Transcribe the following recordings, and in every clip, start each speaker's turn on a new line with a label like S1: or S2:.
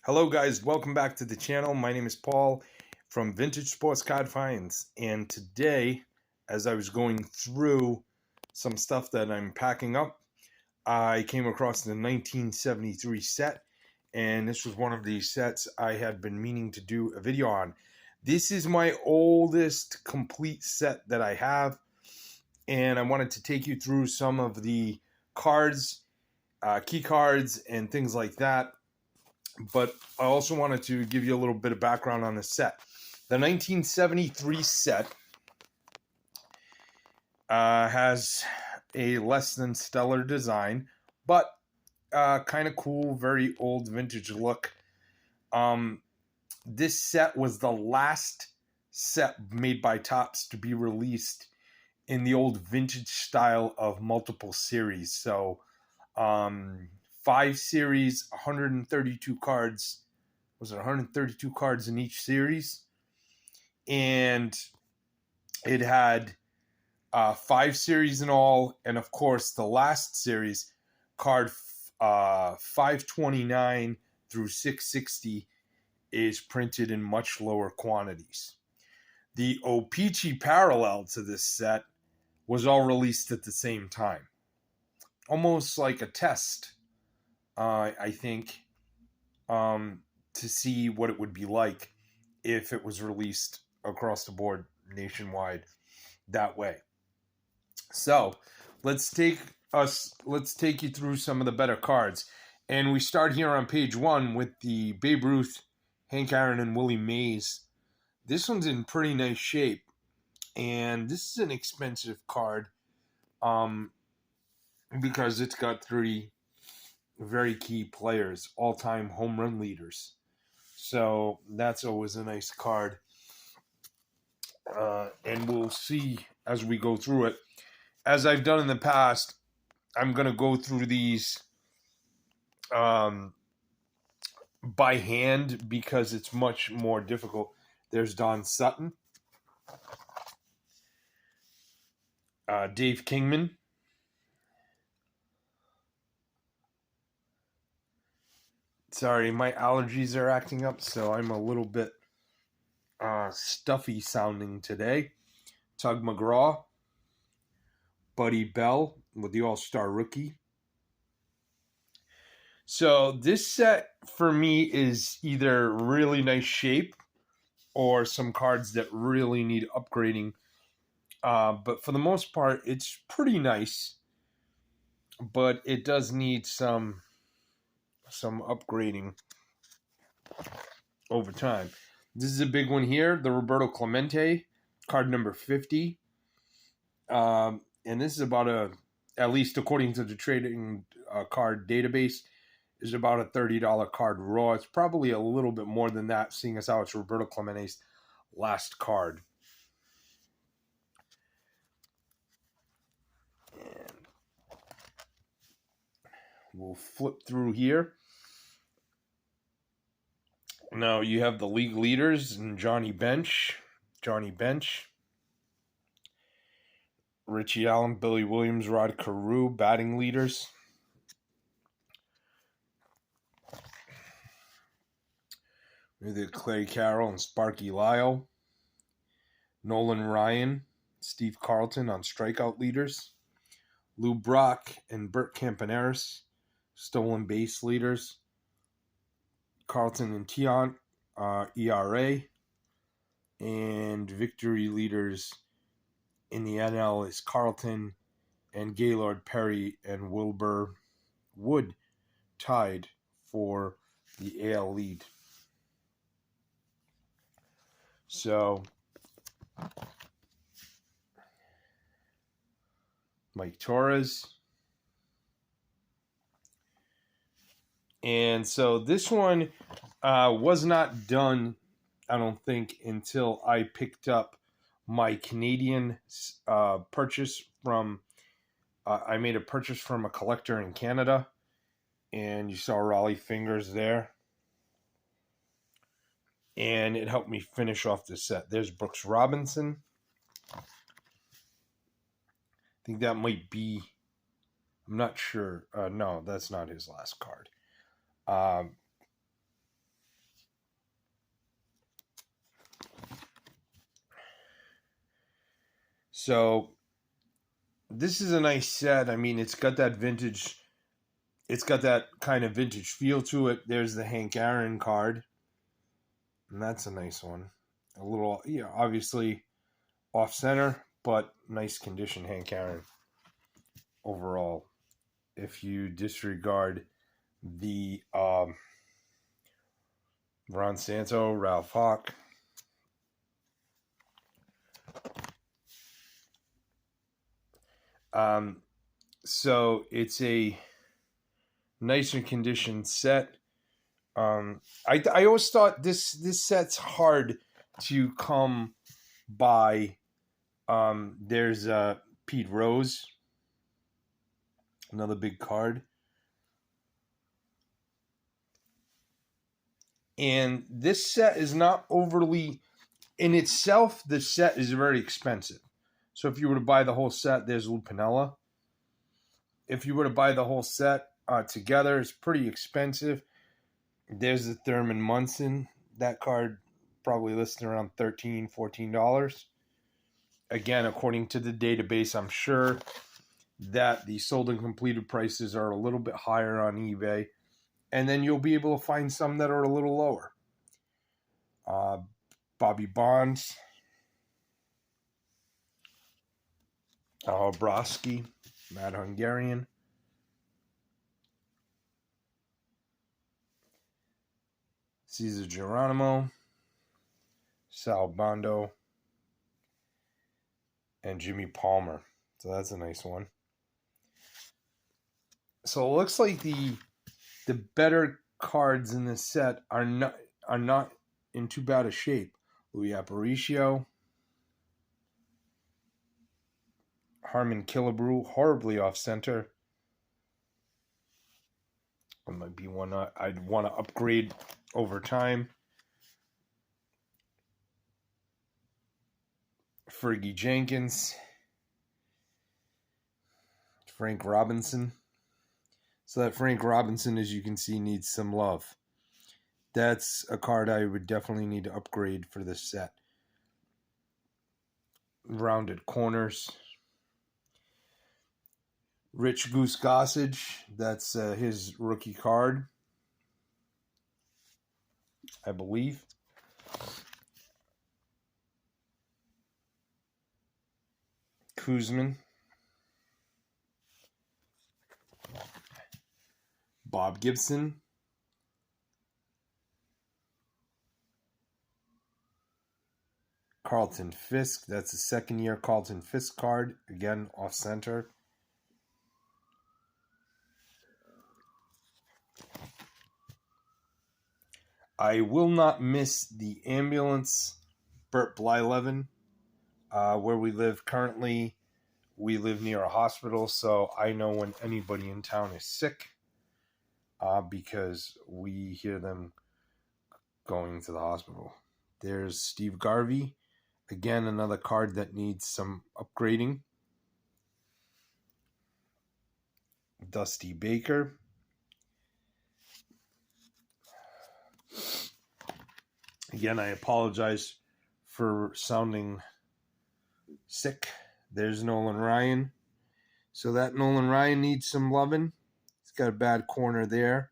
S1: Hello guys, welcome back to the channel. My name is Paul from Vintage Sports Card Finds, and today, as I was going through some stuff that I'm packing up, I came across the 1973 set, and this was one of the sets I had been meaning to do a video on. This is my oldest complete set that I have, and I wanted to take you through some of the cards, key cards, and things like that. But I also wanted to give you a little bit of background on the set. The 1973 set has a less than stellar design, but kind of cool, very old vintage look. This set was the last set made by Topps to be released in the old vintage style of multiple series. So 5 series, 132 cards. Was it 132 cards in each series? And it had 5 series in all. And of course, the last series, card 529 through 660, is printed in much lower quantities. The O-Pee-Chee parallel to this set was all released at the same time. Almost like a test, I think, to see what it would be like if it was released across the board nationwide that way. So let's take you through some of the better cards. And we start here on page 1 with the Babe Ruth, Hank Aaron, and Willie Mays. This one's in pretty nice shape, and this is an expensive card because it's got 3 very key players, all-time home run leaders. So that's always a nice card. And we'll see as we go through it. As I've done in the past, I'm going to go through these by hand because it's much more difficult. There's Don Sutton, Dave Kingman, sorry, my allergies are acting up, so I'm a little bit stuffy sounding today. Tug McGraw, Buddy Bell with the All-Star Rookie. So this set for me is either really nice shape or some cards that really need upgrading. But for the most part, it's pretty nice. But it does need some upgrading over time. This is a big one here, the Roberto Clemente, card number 50. And this is about at least according to the trading card database, is about a $30 card raw. It's probably a little bit more than that, seeing as how it's Roberto Clemente's last card. And we'll flip through here. Now you have the league leaders and Johnny Bench, Richie Allen, Billy Williams, Rod Carew, batting leaders. Maybe Clay Carroll and Sparky Lyle. Nolan Ryan, Steve Carlton on strikeout leaders. Lou Brock and Bert Campaneris, stolen base leaders. Carlton and Tiant, ERA. And victory leaders in the NL is Carlton and Gaylord Perry and Wilbur Wood, tied for the AL lead. So Mike Torres. And so this one was not done, I don't think, until I picked up my Canadian purchase from, I made a purchase from a collector in Canada, and you saw Raleigh Fingers there. And it helped me finish off the set. There's Brooks Robinson. I think that might be, I'm not sure. No, that's not his last card. So this is a nice set. I mean, it's got that vintage, it's got that kind of vintage feel to it. There's the Hank Aaron card, and that's a nice one. A little, yeah, obviously off center, but nice condition Hank Aaron overall. If you disregard the Ron Santo, Ralph Hawk. So it's a nicer conditioned set. I always thought this set's hard to come by. There's Pete Rose, another big card. And this set is not overly, in itself, the set is very expensive. So if you were to buy the whole set, there's Lou Piniella. If you were to buy the whole set together, it's pretty expensive. There's the Thurman Munson. That card probably listed around $13, $14. Again, according to the database, I'm sure that the sold and completed prices are a little bit higher on eBay. And then you'll be able to find some that are a little lower. Bobby Bonds. Broski. Mad Hungarian. Cesar Geronimo. Sal Bando. And Jimmy Palmer. So that's a nice one. So it looks like the better cards in this set are not in too bad a shape. Louis Aparicio. Harmon Killebrew, horribly off center. That might be one I'd want to upgrade over time. Fergie Jenkins. Frank Robinson. So that Frank Robinson, as you can see, needs some love. That's a card I would definitely need to upgrade for this set. Rounded corners. Rich Goose Gossage. That's his rookie card, I believe. Kuzman. Bob Gibson. Carlton Fisk. That's a second-year Carlton Fisk card. Again, off-center. I will not miss the ambulance. Burt Blyleven. Where we live currently, we live near a hospital, so I know when anybody in town is sick because we hear them going to the hospital. There's Steve Garvey. Again, another card that needs some upgrading. Dusty Baker. Again, I apologize for sounding sick. There's Nolan Ryan. So that Nolan Ryan needs some loving. He's got a bad corner there.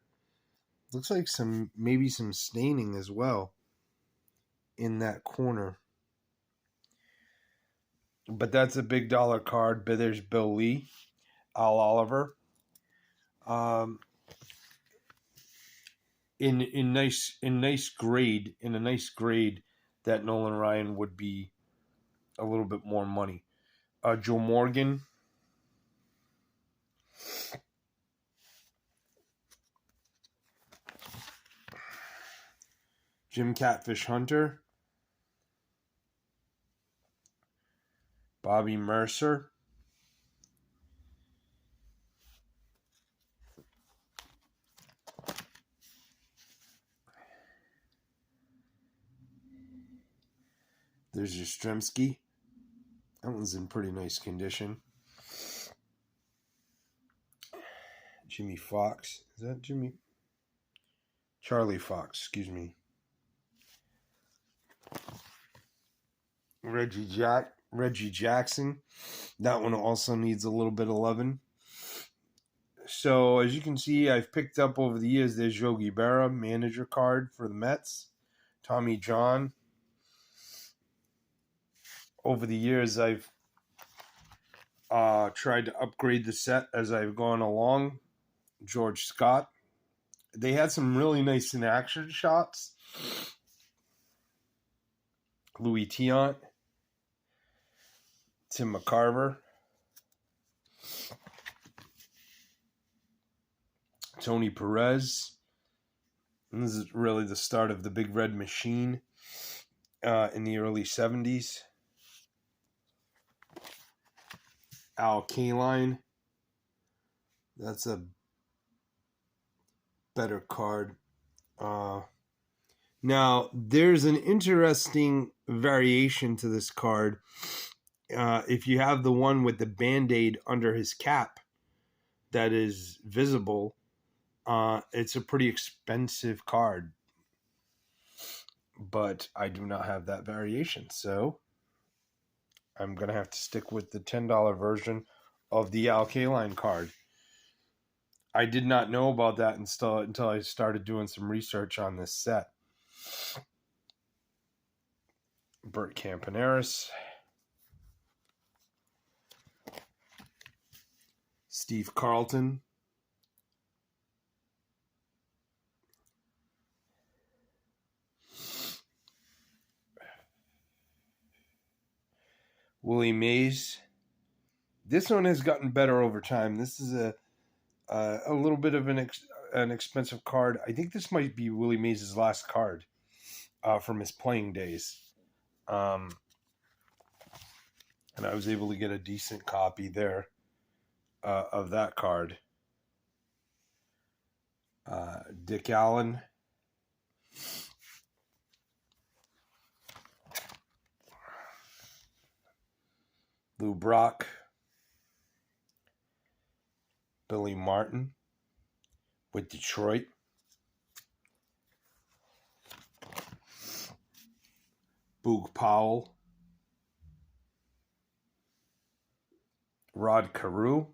S1: Looks like maybe some staining as well in that corner. But that's a big dollar card. But there's Bill Lee, Al Oliver. In a nice grade, that Nolan Ryan would be a little bit more money. Joe Morgan. Jim Catfish Hunter. Bobby Mercer. There's Yastrzemski. That one's in pretty nice condition. Jimmy Fox. Is that Jimmy? Charlie Fox, excuse me. Reggie Jack. Reggie Jackson. That one also needs a little bit of loving. So as you can see, I've picked up over the years, there's Yogi Berra, manager card for the Mets. Tommy John. Over the years, I've tried to upgrade the set as I've gone along. George Scott. They had some really nice in action shots. Louis Tiant. Tim McCarver. Tony Perez. And this is really the start of the Big Red Machine in the early 70s. Al Kaline. That's a better card. Now, there's an interesting variation to this card. If you have the one with the Band-Aid under his cap that is visible, it's a pretty expensive card. But I do not have that variation, so I'm going to have to stick with the $10 version of the Al Kaline card. I did not know about that until I started doing some research on this set. Bert Campaneris. Steve Carlton. Willie Mays. This one has gotten better over time. This is a little bit of an expensive card. I think this might be Willie Mays' last card from his playing days. And I was able to get a decent copy there of that card. Dick Allen. Lou Brock. Billy Martin with Detroit. Boog Powell. Rod Carew.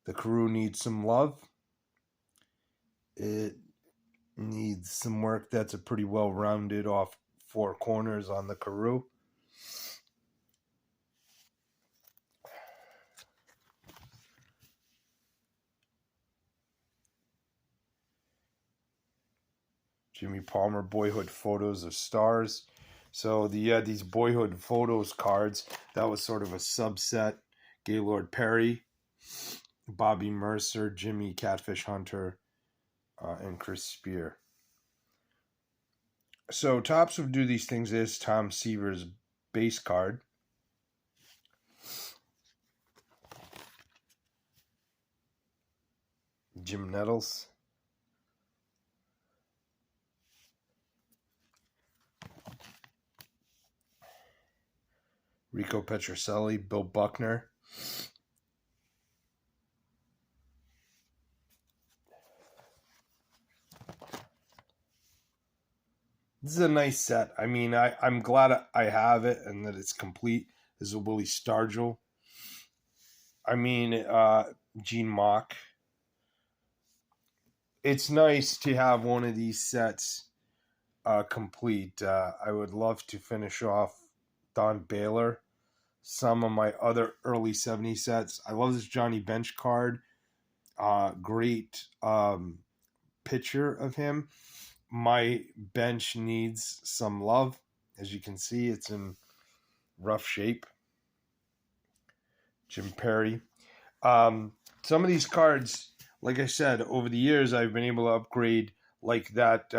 S1: The Carew needs some love. It needs some work. That's a pretty well-rounded off four corners on the Carew. Jimmy Palmer, Boyhood Photos of Stars. So these Boyhood Photos cards, that was sort of a subset. Gaylord Perry, Bobby Mercer, Jimmy Catfish Hunter, and Chris Spear. So Topps would do these things as Tom Seaver's base card. Jim Nettles. Rico Petrocelli, Bill Buckner. This is a nice set. I mean, I'm glad I have it and that it's complete. This is a Willie Stargell. I mean, Gene Mock. It's nice to have one of these sets complete. I would love to finish off Don Baylor. Some of my other early 70s sets. I love this Johnny Bench card. Great picture of him. My bench needs some love. As you can see, it's in rough shape. Jim Perry. Some of these cards, like I said, over the years, I've been able to upgrade. Like that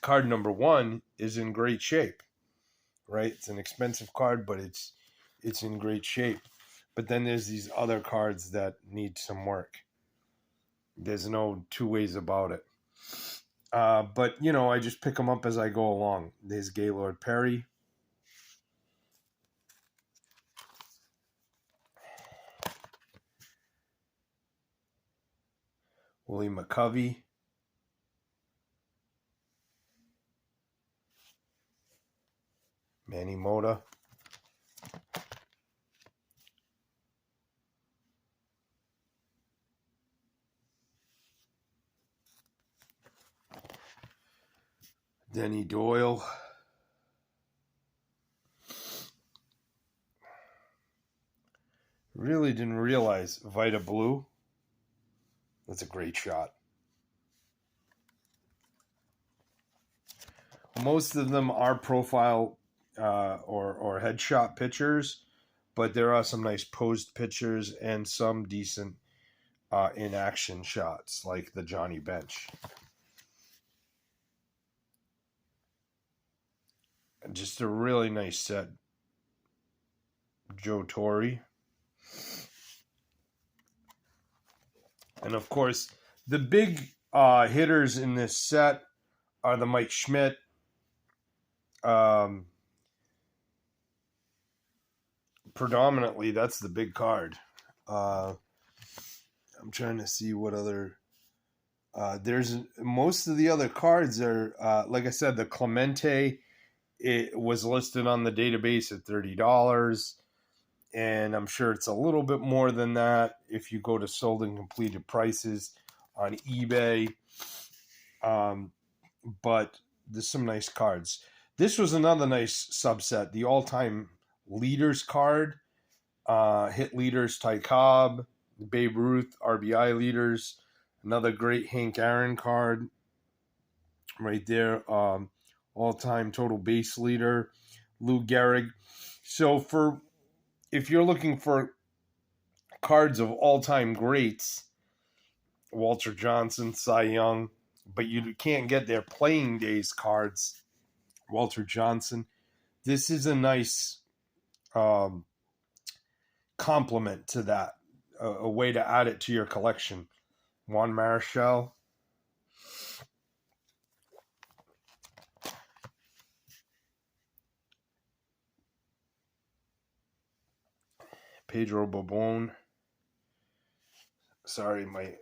S1: card number 1 is in great shape. Right? It's an expensive card, but it's in great shape. But then there's these other cards that need some work. There's no two ways about it. But, I just pick them up as I go along. There's Gaylord Perry. Willie McCovey. Manny Mota. Denny Doyle. Really didn't realize Vita Blue. That's a great shot. Most of them are profile or headshot pictures, but there are some nice posed pictures and some decent in-action shots, like the Johnny Bench. Just a really nice set. Joe Torre. And of course, the big hitters in this set are the Mike Schmidt. Predominantly, that's the big card. I'm trying to see what other. There's most of the other cards are, like I said, the Clemente. It was listed on the database at $30, and I'm sure it's a little bit more than that if you go to sold and completed prices on eBay. But there's some nice cards. This was another nice subset, the all-time leaders card. Hit leaders, Ty Cobb, Babe Ruth, RBI leaders. Another great Hank Aaron card right there. All-time total base leader, Lou Gehrig. So if you're looking for cards of all-time greats, Walter Johnson, Cy Young, but you can't get their playing days cards, Walter Johnson. This is a nice complement to that, a way to add it to your collection. Juan Marichal. Pedro Bobon. Sorry, my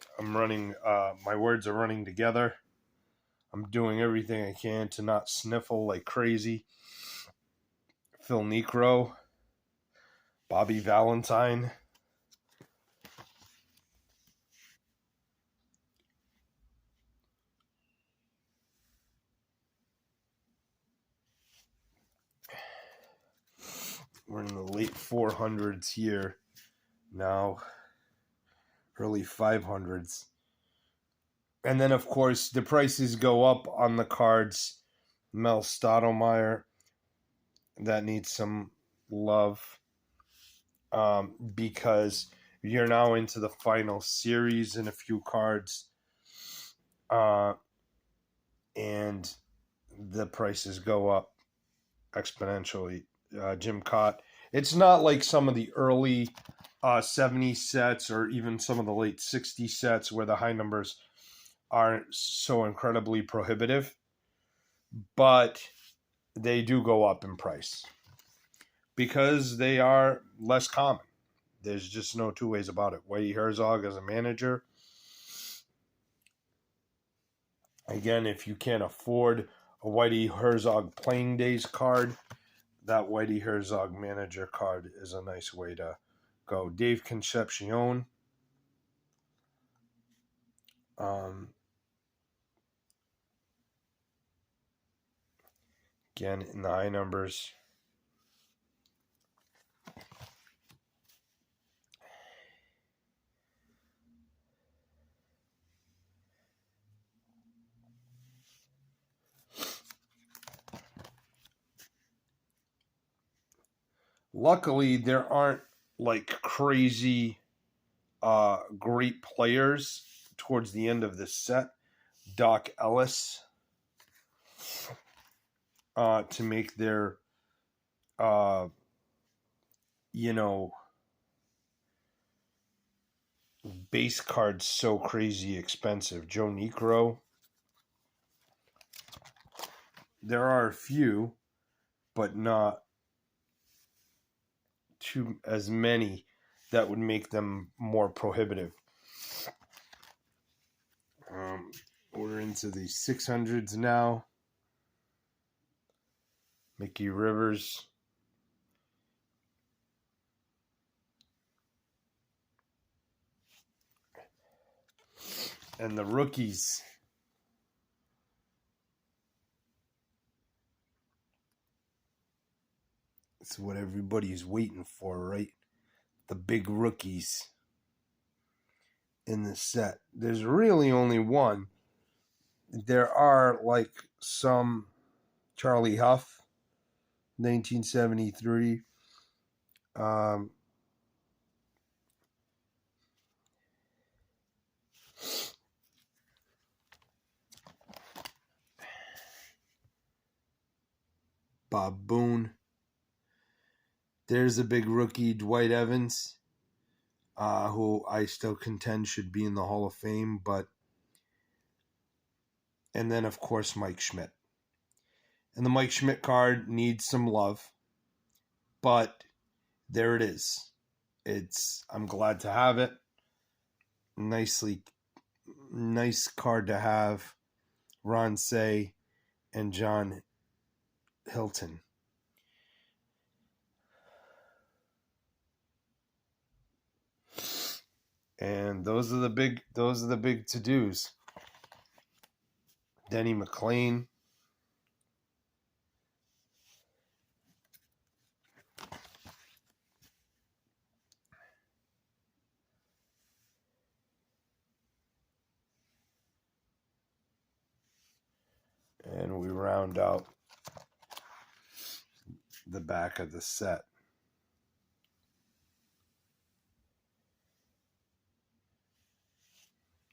S1: words are running together. I'm doing everything I can to not sniffle like crazy. Phil Niekro. Bobby Valentine. We're in the late 400s here now, early 500s. And then, of course, the prices go up on the cards. Mel Stottlemyre, that needs some love because you're now into the final series in a few cards. And the prices go up exponentially. Jim Cott. It's not like some of the early 70 sets or even some of the late 60 sets where the high numbers aren't so incredibly prohibitive, but they do go up in price because they are less common. There's just no two ways about it. Whitey Herzog as a manager. Again, if you can't afford a Whitey Herzog playing days card, that Whitey Herzog manager card is a nice way to go. Dave Concepcion. Again, in the high numbers. Luckily, there aren't like crazy great players towards the end of this set. Doc Ellis to make their base cards so crazy expensive. Joe Niekro. There are a few, but not too as many that would make them more prohibitive. We're into the 600s now. Mickey Rivers. And the rookies. It's what everybody's waiting for, right? The big rookies in the set. There's really only one. There are like some Charlie Huff, 1973. Bob Boone. There's a big rookie, Dwight Evans, who I still contend should be in the Hall of Fame, and then of course Mike Schmidt. And the Mike Schmidt card needs some love, but there it is. I'm glad to have it. Nice card to have. Ron Say and John Hilton. And those are the big to-dos. Denny McLean. And we round out the back of the set.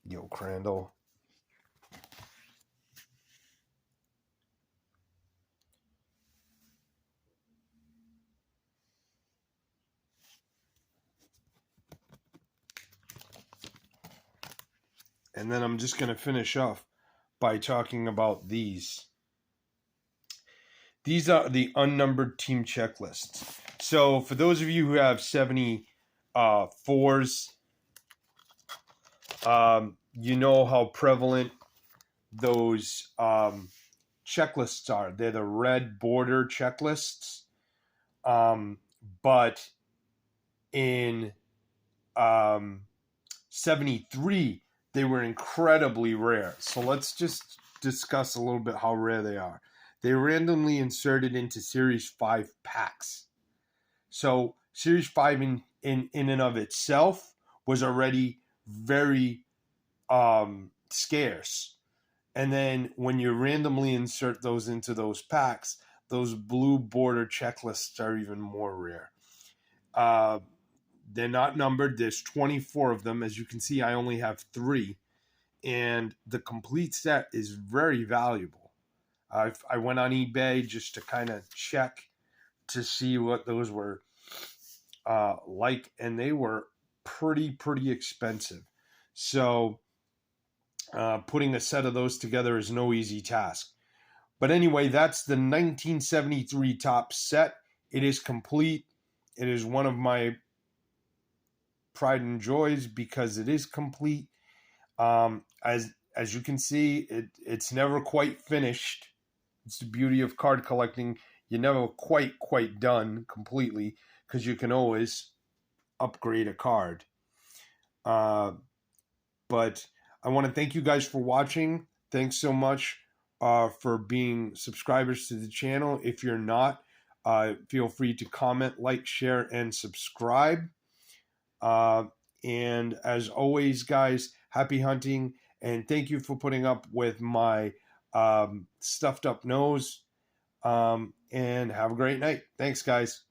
S1: Yo Crandall. And then I'm just going to finish off by talking about these. These are the unnumbered team checklists. So for those of you who have 74s, you know how prevalent those checklists are. They're the red border checklists. But in 73, they were incredibly rare. So let's just discuss a little bit how rare they are. They randomly inserted into Series 5 packs. So Series 5 in and of itself was already very scarce. And then when you randomly insert those into those packs, those blue border checklists are even more rare. They're not numbered. There's 24 of them. As you can see, I only have 3. And the complete set is very valuable. I went on eBay just to kind of check to see what those were like, and they were pretty expensive. So putting a set of those together is no easy task. But anyway, that's the 1973 top set. It is complete. It is one of my pride and joys because it is complete. As you can see, it's never quite finished. It's the beauty of card collecting. You're never quite done completely because you can always upgrade a card. But I want to thank you guys for watching. Thanks so much for being subscribers to the channel. If you're not, feel free to comment, like, share, and subscribe. And as always, guys, happy hunting. And thank you for putting up with my stuffed up nose. And have a great night. Thanks, guys.